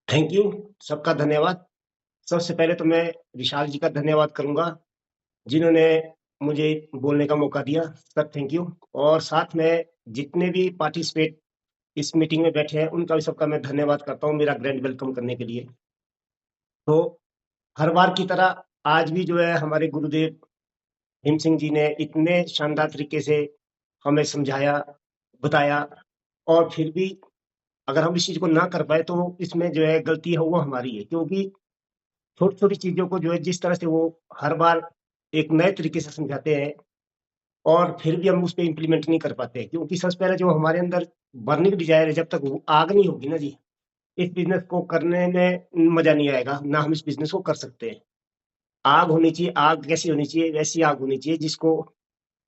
Thank you, सबका धन्यवाद। सबसे पहले तो मैं विशाल जी का धन्यवाद करूँगा, जिन्होंने मुझे बोलने का मौका दिया। Sir thank you. और साथ में जितने भी पार्टिसिपेट इस मीटिंग में बैठे हैं, उनका भी सबका मैं धन्यवाद करता हूँ मेरा ग्रैंड वेलकम करने के लिए। तो हर बार की तरह आज भी जो है हमारे गुरुदेव भीम सिंह जी ने इतने शानदार तरीके से हमें समझाया, बताया और फिर भी अगर हम इस चीज़ को ना कर पाए तो इसमें जो है गलती है वो हमारी है, क्योंकि छोटी-छोटी चीज़ों को जो है जिस तरह से वो हर बार एक नए तरीके से समझाते हैं और फिर भी हम उसपे इम्प्लीमेंट नहीं कर पाते हैं, क्योंकि सबसे पहले जो हमारे अंदर बर्निंग डिज़ायर है, जब तक वो आग नहीं होगी ना जी, इस बिज़नेस को करने में मज़ा नहीं आएगा, ना हम इस बिज़नेस को कर सकते हैं। आग होनी चाहिए, आग कैसी होनी चाहिए? वैसी आग होनी चाहिए जिसको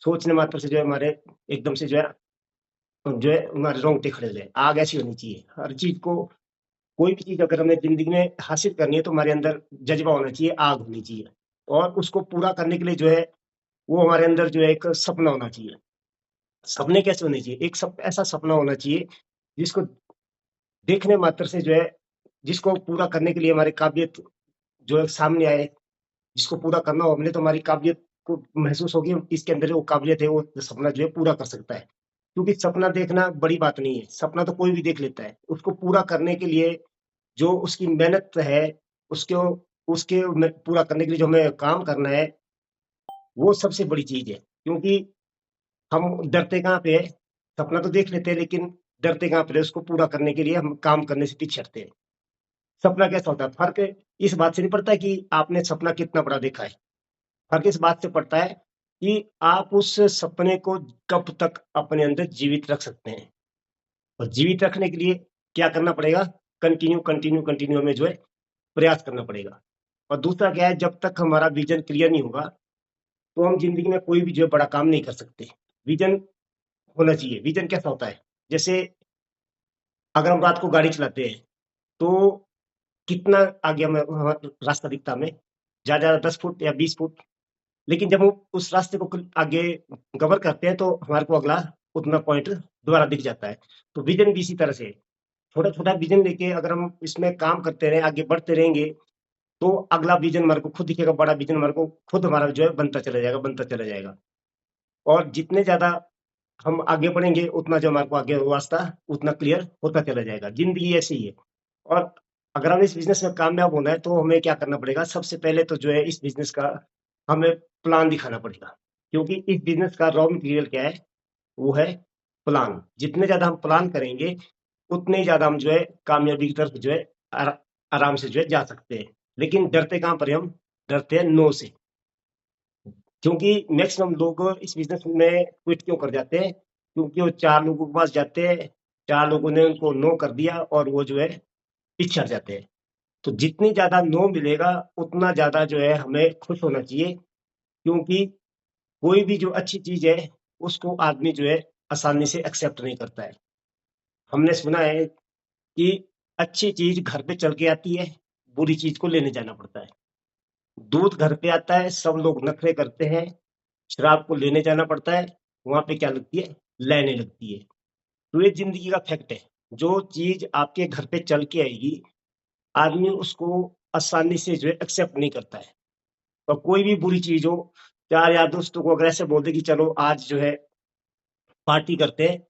सोचने मात्र से जो है हमारे एकदम से जो है हमारे रोंगटे खड़े हो जाएँ। आग ऐसी होनी चाहिए। हर चीज़ को कोई भी चीज़ अगर हमें ज़िंदगी में हासिल करनी है तो हमारे अंदर जज़्बा होना चाहिए, आग होनी चाहिए और उसको पूरा करने के लिए जो है वो हमारे अंदर जो है एक सपना होना चाहिए। सपने कैसे होने चाहिए? एक ऐसा सपना होना चाहिए जिसको देखने मात्र से जो है जिसको पूरा करने के लिए हमारी काबिलियत जो है सामने आए, जिसको पूरा करना हो हमने तो हमारी काबिलियत को महसूस होगी, इसके अंदर वो काबिलियत है वो सपना जो है पूरा कर सकता है। क्योंकि सपना देखना बड़ी बात नहीं है, सपना तो कोई भी देख लेता है। उसको पूरा करने के लिए जो उसकी मेहनत है, उसको उसके में पूरा करने के लिए जो हमें काम करना है, वो सबसे बड़ी चीज़ है। क्योंकि हम डरते कहाँ पे हैं? सपना तो देख लेते हैं लेकिन डरते कहाँ पे हैं? उसको पूरा करने के लिए हम काम करने से पीछे हटते हैं। सपना कैसा होता है? फ़र्क इस बात से नहीं पड़ता है कि आपने सपना कितना बड़ा देखा है। फ़र्क इस बात से पड़ता है कि आप उस सपने को कब तक अपने अंदर जीवित रख सकते हैं। और जीवित रखने के लिए क्या करना पड़ेगा? कंटिन्यू, कंटिन्यू, कंटिन्यू हमें जो है प्रयास करना पड़ेगा। और दूसरा क्या है, जब तक हमारा विज़न क्लियर नहीं होगा, तो हम ज़िंदगी में कोई भी जो है बड़ा काम नहीं कर सकते। विज़न होना चाहिए। विज़न कैसा होता है? जैसे अगर हम रात को गाड़ी चलाते हैं, तो कितना आगे हमें रास्ता दिखता है हमें? ज़्यादा से ज़्यादा 10 फुट या 20 फुट। लेकिन जब हम उस रास्ते को आगे कवर करते हैं, तो हमारे को अगला उतना पॉइंट दोबारा दिख जाता है। तो विज़न भी इसी तरह से है। छोटा-छोटा विज़न लेके अगर हम इसमें काम करते रहें, आगे बढ़ते रहेंगे, तो अगला विज़न हमारे को खुद दिखेगा, बड़ा विज़न हमारे को खुद हमारा जो है बनता चला जाएगा, बनता चला जाएगा। और जितने ज़्यादा हम आगे बढ़ेंगे, उतना जो हमारे को आगे रास्ता उतना क्लियर होता चला जाएगा। ज़िंदगी ऐसी ही है। और अगर हमें इस बिज़नेस में कामयाब होना है, तो हमें क्या करना पड़ेगा? सबसे पहले तो जो है इस बिज़नेस का हमें प्लान दिखाना पड़ेगा। क्योंकि इस बिज़नेस का रॉ मटेरियल क्या है? वो है प्लान। जितने ज़्यादा हम प्लान करेंगे, उतने ही ज़्यादा हम जो है कामयाबी की तरफ जो है आराम से जो है जा सकते हैं। लेकिन डरते कहाँ पर हैं हम? डरते हैं नो से। क्योंकि मैक्सिमम लोग इस बिज़नेस में क्विट क्यों कर जाते हैं? क्योंकि वो 4 लोगों के पास जाते हैं, 4 लोगों ने उनको नो कर दिया और वो जो है पीछे हट जाते हैं। तो जितनी ज़्यादा नो मिलेगा, उतना ज़्यादा जो है हमें खुश होना चाहिए, क्योंकि कोई भी जो अच्छी चीज़ है, उसको आदमी जो है आसानी से एक्सेप्ट नहीं करता है। हमने सुना है कि अच्छी चीज़ घर पे चल के आती है, बुरी चीज़ को लेने जाना पड़ता है। दूध घर पे आता है, सब लोग नखरे करते हैं, शराब को लेने जाना पड़ता है, वहाँ पे क्या लगती है? लाइनें लगती है। तो ये ज़िंदगी का फैक्ट है। जो चीज़ आपके घर पे चल के आएगी, आदमी उसको आसानी से जो है एक्सेप्ट नहीं करता है। और कोई भी बुरी चीज़ हो, 4 यार दोस्तों को अगर ऐसे बोल दें कि चलो आज जो है पार्टी करते हैं,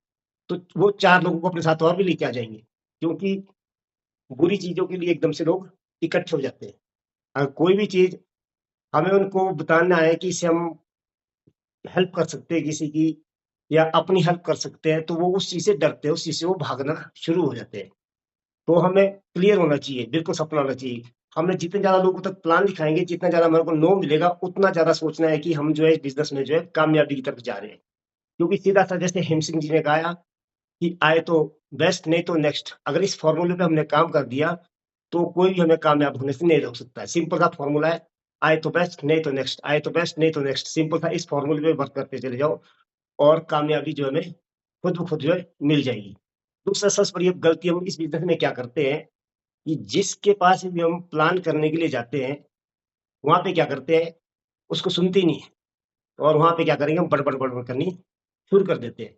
तो वो 4 लोगों को अपने साथ और भी लेके आ जाएँगे। क्योंकि बुरी चीज़ों के लिए एकदम से लोग इकट्ठे हो जाते हैं। कोई भी चीज़ हमें उनको बताना है कि इससे हम हेल्प कर सकते हैं किसी की या अपनी हेल्प कर सकते हैं, तो वो उस चीज़ से डरते हैं, उस चीज़ से वो भागना शुरू हो जाते हैं। तो हमें क्लियर होना चाहिए, बिल्कुल सपना होना चाहिए। हमने जितने ज़्यादा लोगों तक प्लान दिखाएँगे, जितना ज़्यादा हमारे को नो मिलेगा, उतना ज़्यादा सोचना है कि हम जो है इस बिज़नेस में जो है कामयाबी की तरफ जा रहे हैं। क्योंकि सीधा-सा जैसे हेम सिंह जी ने कहा कि आए तो बेस्ट नहीं तो नेक्स्ट। अगर इस फ़ॉर्मूले पे हमने काम कर दिया, तो कोई भी हमें कामयाब होने से नहीं रोक सकता है। सिंपल सा फ़ॉर्मूला है, आए तो बेस्ट नहीं तो नेक्स्ट, आए तो बेस्ट नहीं तो नेक्स्ट। सिंपल सा इस फ़ॉर्मूले पे वर्क करते चले जाओ और कामयाबी जो है हमें खुद ब खुद जो है मिल जाएगी। दूसरा सबसे बड़ी गलती हम इस बिज़नेस में क्या करते हैं कि जिसके पास भी हम प्लान करने के लिए जाते हैं, वहाँ पे क्या करते हैं, उसको सुनते ही नहीं है और वहाँ पे क्या करेंगे हम बड़बड़, बड़बड़ करनी शुरू कर देते हैं।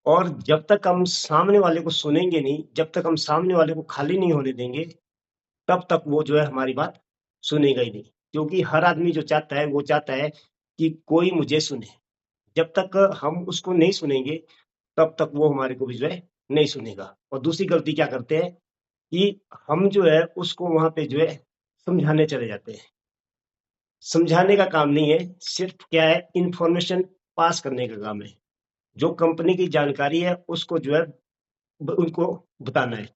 और जब तक हम सामने वाले को सुनेंगे नहीं, जब तक हम सामने वाले को खाली नहीं होने देंगे, तब तक वो जो है हमारी बात सुनेगा ही नहीं। क्योंकि हर आदमी जो चाहता है, वो चाहता है कि कोई मुझे सुने। जब तक हम उसको नहीं सुनेंगे, तब तक वो हमारे को भी जो है नहीं सुनेगा। और दूसरी गलती क्या करते हैं कि हम जो है उसको वहाँ पे जो है समझाने चले जाते हैं। समझाने का काम नहीं है, सिर्फ क्या है, इन्फॉर्मेशन पास करने का काम है। जो कंपनी की जानकारी है उसको जो है उनको बताना है।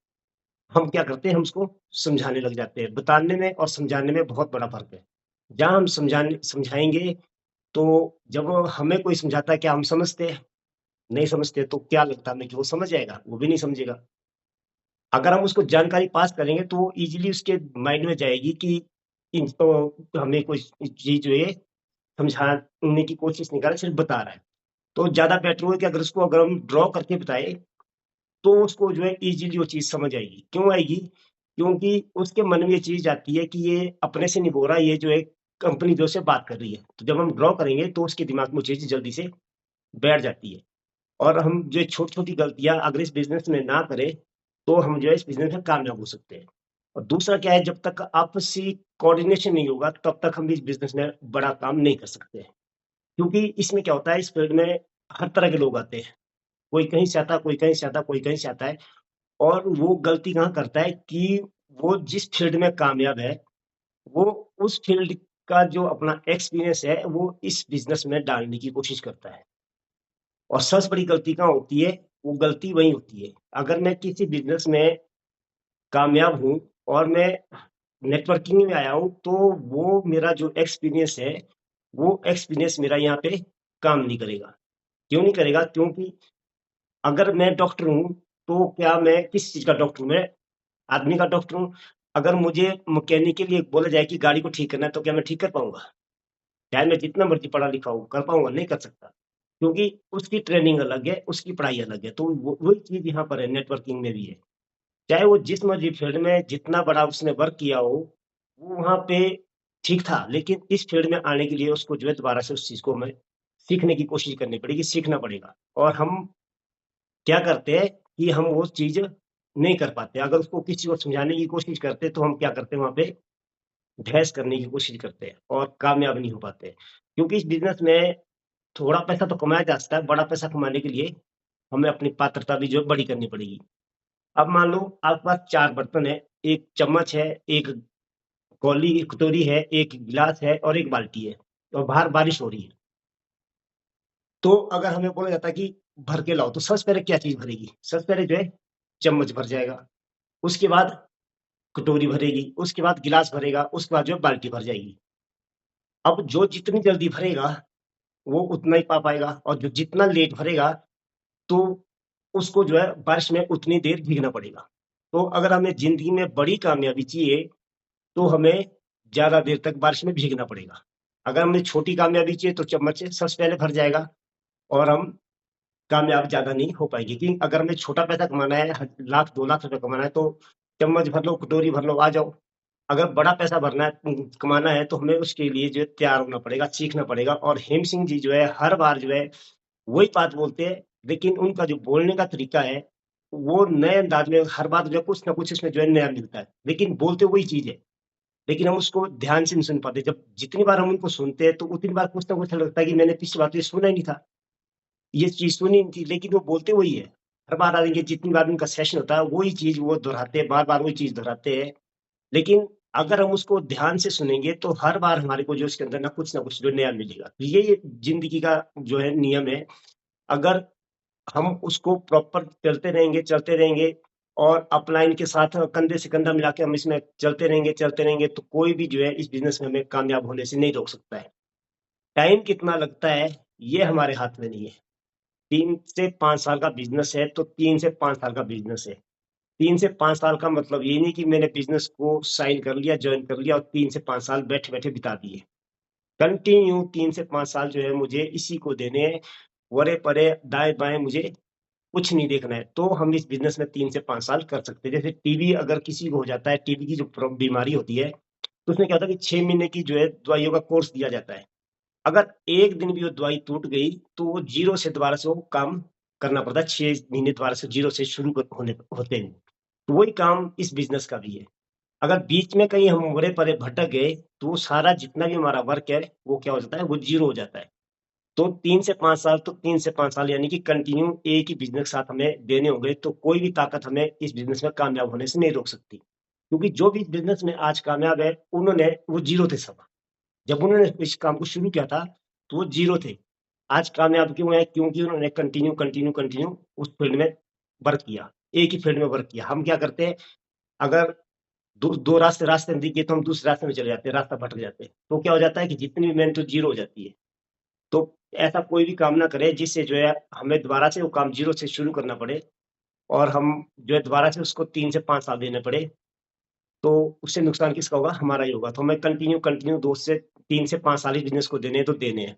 हम क्या करते हैं, हम उसको समझाने लग जाते हैं। बताने में और समझाने में बहुत बड़ा फर्क है। जहाँ हम समझाएंगे, तो जब हमें कोई समझाता है, क्या हम समझते हैं? नहीं समझते। तो क्या लगता है हमें कि वो समझ जाएगा? वो भी नहीं समझेगा। अगर हम उसको जानकारी पास करेंगे तो वो इजीली उसके माइंड में जाएगी कि हमें कोई चीज जो है समझाने की कोशिश नहीं कर रहा, सिर्फ बता रहा है। तो ज्यादा बेटर होगा कि अगर हम ड्रॉ करके बताए, तो उसको जो है इजीली वो चीज़ समझ आएगी। क्यों आएगी? क्योंकि उसके मन में ये चीज़ आती है कि ये अपने से नहीं बोल रहा, ये जो है कंपनी जो से बात कर रही है। तो जब हम ड्रॉ करेंगे तो उसके दिमाग में वो चीज़ जल्दी से बैठ जाती है। और हम जो छोटी-छोटी गलतियाँ अगर इस बिज़नेस में ना करें, तो हम जो है इस बिज़नेस में कामयाब हो सकते हैं। और दूसरा क्या है, जब तक आपसी कोऑर्डिनेशन नहीं होगा, तब तक हम इस बिज़नेस में बड़ा काम नहीं कर सकते हैं। क्योंकि इसमें क्या होता है, इस फील्ड में हर तरह के लोग आते हैं। कोई कहीं से आता है, कोई कहीं से आता है, कोई कहीं से आता है। और वो गलती कहाँ करता है कि वो जिस फ़ील्ड में कामयाब है, वो उस फ़ील्ड का जो अपना एक्सपीरियंस है, वो इस बिज़नेस में डालने की कोशिश करता है। और सबसे बड़ी गलती कहाँ होती है? वो गलती वहीं होती है। अगर मैं किसी बिज़नेस में कामयाब हूँ और मैं नेटवर्किंग में आया हूँ, तो वो मेरा जो एक्सपीरियंस है, वो एक्सपीरियंस मेरा यहाँ पे काम नहीं करेगा। क्यों नहीं करेगा? क्योंकि अगर मैं डॉक्टर हूँ, तो क्या मैं किस चीज़ का डॉक्टर हूँ? मैं आदमी का डॉक्टर हूँ। अगर मुझे मैकेनिक के लिए बोला जाए कि गाड़ी को ठीक करना है, तो क्या मैं ठीक कर पाऊँगा? चाहे मैं जितना मर्ज़ी पढ़ा लिखा हूँ, कर पाऊँगा? नहीं कर सकता। क्योंकि उसकी ट्रेनिंग अलग है, उसकी पढ़ाई अलग है। तो वो वही चीज़ यहाँ पर है, नेटवर्किंग में भी है। चाहे वो जिस मर्ज़ी फ़ील्ड में जितना बड़ा उसने वर्क किया हो, वो वहाँ पे ठीक था, लेकिन इस फ़ील्ड में आने के लिए उसको जो है दोबारा से उस चीज़ को हमें सीखने की कोशिश करनी पड़ेगी, सीखना पड़ेगा। और हम क्या करते हैं कि हम वो चीज़ नहीं कर पाते। अगर उसको किसी को समझाने की कोशिश करते, तो हम क्या करते हैं, वहाँ पे बहस करने की कोशिश करते हैं और कामयाब नहीं हो पाते। क्योंकि इस बिज़नेस में थोड़ा पैसा तो कमाया जा सकता है, बड़ा पैसा कमाने के लिए हमें अपनी पात्रता भी जो है बड़ी करनी पड़ेगी। अब मान लो आपके पास 4 बर्तन हैं, 1 चम्मच है, 1 कौली कटोरी है, 1 गिलास है और 1 बाल्टी है, और बाहर बारिश हो रही है। तो अगर हमें बोला जाता है कि भर के लाओ, तो सबसे पहले क्या चीज़ भरेगी? सबसे पहले जो है चम्मच भर जाएगा, उसके बाद कटोरी भरेगी, उसके बाद गिलास भरेगा, उसके बाद जो है बाल्टी भर जाएगी। अब जो जितनी जल्दी भरेगा, वो उतना ही पा पाएगा, और जो जितना लेट भरेगा, तो उसको जो है बारिश में उतनी देर भीगना पड़ेगा। तो अगर हमें ज़िंदगी में बड़ी कामयाबी चाहिए, तो हमें ज़्यादा देर तक बारिश में भीगना पड़ेगा। अगर हमें छोटी कामयाबी चाहिए, तो चम्मच से सबसे पहले भर जाएगा और हम कामयाब ज़्यादा नहीं हो पाएँगे। कि अगर हमें छोटा पैसा कमाना है, लाख 2 लाख रुपए कमाना है, तो चम्मच भर लो, कटोरी भर लो, आ जाओ। अगर बड़ा पैसा भरना है, कमाना है, तो हमें उसके लिए जो है तैयार होना पड़ेगा, सीखना पड़ेगा। और हेम सिंह जी जो है हर बार जो है वही बात बोलते हैं, लेकिन उनका जो बोलने का तरीका है, वो नए अंदाज में हर बात जो है कुछ ना कुछ इसमें जो है नया मिलता है। लेकिन बोलते वही चीज़ है, लेकिन हम उसको ध्यान से नहीं सुन पाते। जब जितनी बार हम उनको सुनते हैं, तो उतनी बार कुछ ना कुछ लगता है कि मैंने पिछली बार तो ये सुना ही नहीं था। ये चीज़ सुनी नहीं थी, लेकिन वो बोलते वही है। हर बार आएँगे, जितनी बार उनका सेशन होता है, वही चीज़ वो दोहराते हैं, बार-बार वही चीज़ दोहराते हैं। लेकिन अगर हम उसको ध्यान से सुनेंगे, तो हर बार हमारे को जो उसके अंदर ना कुछ जो नया मिलेगा। तो ये ज़िंदगी का जो है नियम है। अगर हम उसको प्रॉपर चलते रहेंगे और अपलाइन के साथ कंधे से कंधा मिला के हम इसमें चलते रहेंगे, तो कोई भी जो है इस बिज़नेस में हमें कामयाब होने से नहीं रोक सकता है। टाइम कितना लगता है, ये हमारे हाथ में नहीं है। 3 से 5 साल का बिज़नेस है, तो 3 से 5 साल का बिज़नेस है। 3 से 5 साल का मतलब ये नहीं कि मैंने बिज़नेस को साइन कर लिया, जॉइन कर लिया और 3 से 5 साल बैठे-बैठे बिता दिए। कंटिन्यू 3 से 5 साल जो है मुझे इसी को देने हैं, वरे-परे, दाएँ-बाएँ मुझे कुछ नहीं देखना है। तो हम इस बिज़नेस में 3 से 5 साल कर सकते हैं। जैसे टीबी अगर किसी को हो जाता है, टीबी की जो बीमारी होती है, तो उसमें क्या होता है कि 6 महीने की जो है दवाइयों का कोर्स दिया जाता है। अगर एक दिन भी वो दवाई टूट गई, तो वो ज़ीरो से दोबारा से वो काम करना पड़ता है, 6 महीने दोबारा से ज़ीरो से शुरू होते हैं। तो वही काम इस बिज़नेस का भी है। अगर बीच में कहीं हम उबड़े पड़े भटक गए, तो वो सारा जितना भी हमारा वर्क है, वो क्या हो जाता है, वो ज़ीरो हो जाता है। तो 3 से 5 साल, तो 3 से 5 साल यानी कि कंटिन्यू एक ही बिज़नेस के साथ हमें देने होंगे, तो कोई भी ताकत हमें इस बिज़नेस में कामयाब होने से नहीं रोक सकती। क्योंकि जो भी बिज़नेस में आज कामयाब है, उन्होंने वो ज़ीरो थे सब। जब उन्होंने इस काम को शुरू किया था, तो वो ज़ीरो थे। आज कामयाब क्यों हैं? क्योंकि उन्होंने कंटिन्यू, कंटिन्यू, कंटिन्यू उस फ़ील्ड में वर्क किया। एक ही फ़ील्ड में वर्क किया। हम क्या करते हैं, अगर दो रास्ते रास्ते में दिख गए, तो हम दूसरे रास्ते में चले जाते हैं, रास्ता भटक जाते हैं। तो क्या हो जाता है कि जितनी भी मेहनत, तो ज़ीरो हो जाती है। तो ऐसा कोई भी काम ना करे जिससे जो है हमें दोबारा से वो काम ज़ीरो से शुरू करना पड़े, और हम जो है दोबारा से उसको 3 से 5 साल देने पड़े, तो उससे नुकसान किसका होगा? हमारा ही होगा। तो हमें कंटिन्यू कंटिन्यू 2 से 3 से 5 साल इस बिज़नेस को देने हैं, तो देने हैं।